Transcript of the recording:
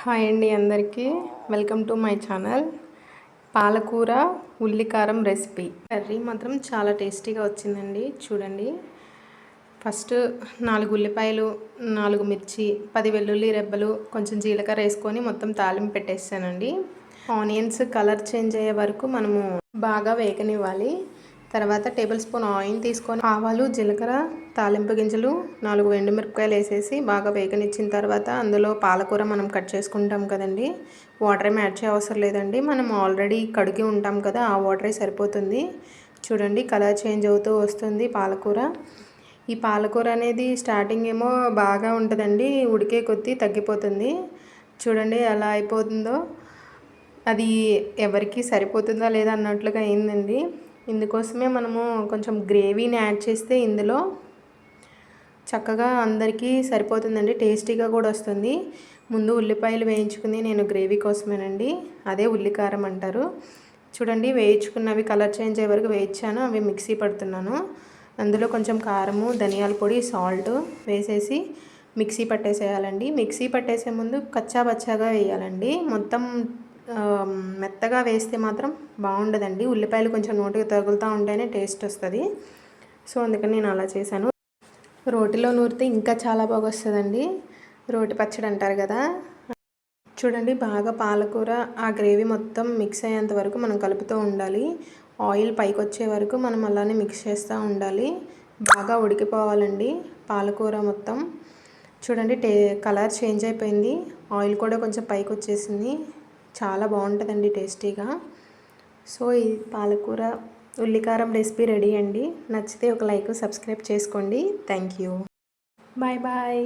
Hi అండి అందరికీ welcome to my channel. పాలకూర ఉల్లికారం రెసిపీ. కర్రీ మాత్రం చాలా టేస్టీగా వచ్చిందండి. చూడండి, ఫస్ట్ 4 ఉల్లిపాయలు, 4 మిర్చి, 10 వెల్లుల్లి రెబ్బలు, కొంచెం జీలకర్ర వేసుకొని మొత్తం తాలింపు పెట్టేస్తానండి. ఆనియన్స్ కలర్ చేంజ్ అయ్యే వరకు మనము బాగా వేగనివ్వాలి. తర్వాత టేబుల్ స్పూన్ ఆయిల్ తీసుకొని ఆవాలు, జీలకర్ర, తాలింపు గింజలు, 4 ఎండుమిరపకాయలు వేసేసి బాగా వేగనిచ్చిన తర్వాత అందులో పాలకూర మనం కట్ చేసుకుంటాం కదండి. వాటర్ ఏమి యాడ్ చేయ అవసరం లేదండి. మనం ఆల్రెడీ కడిగి ఉంటాం కదా, ఆ వాటరే సరిపోతుంది. చూడండి, కలర్ చేంజ్ అవుతూ వస్తుంది పాలకూర. ఈ పాలకూర అనేది స్టార్టింగ్ ఏమో బాగా ఉంటుందండి, ఉడికే కొద్దీ తగ్గిపోతుంది. చూడండి ఎలా అయిపోతుందో. అది ఎవరికి సరిపోతుందా లేదా అన్నట్లుగా అయిందండి. ఇందుకోసమే మనము కొంచెం గ్రేవీని యాడ్ చేస్తే ఇందులో చక్కగా అందరికీ సరిపోతుందండి, టేస్టీగా కూడా వస్తుంది. ముందు ఉల్లిపాయలు వేయించుకుని నేను గ్రేవీ కోసమేనండి, అదే ఉల్లికారం అంటారు. చూడండి, వేయించుకున్నవి కలర్ చేంజ్ అయ్యే వరకు వేయించాను, అవి మిక్సీ పడుతున్నాను. అందులో కొంచెం కారము, ధనియాల పొడి, సాల్ట్ వేసేసి మిక్సీ పట్టేసేయాలండి. మిక్సీ పట్టేసే ముందు కచ్చా బచ్చాగా వేయాలండి. మొత్తం మెత్తగా వేస్తే మాత్రం బాగుండదండి. ఉల్లిపాయలు కొంచెం నోటికి తగులుతూ ఉంటేనే టేస్ట్ వస్తుంది. సో అందుకని నేను అలా చేశాను. రోటిలో నూరితే ఇంకా చాలా బాగా వస్తుందండి. రోటి పచ్చడి అంటారు కదా. చూడండి, బాగా పాలకూర ఆ గ్రేవీ మొత్తం మిక్స్ అయ్యేంత వరకు మనం కలుపుతూ ఉండాలి. ఆయిల్ పైకి వచ్చే వరకు మనం అలానే మిక్స్ చేస్తూ ఉండాలి. బాగా ఉడికిపోవాలండి పాలకూర మొత్తం. చూడండి, కలర్ చేంజ్ అయిపోయింది, ఆయిల్ కూడా కొంచెం పైకి వచ్చేసింది. చాలా బాగుంటుందండి టేస్టీగా. సో ఈ పాలకూర ఉల్లికారం రెసిపీ రెడీ అండి. నచ్చితే ఒక లైక్, సబ్స్క్రైబ్ చేసుకోండి. Thank you. Bye bye.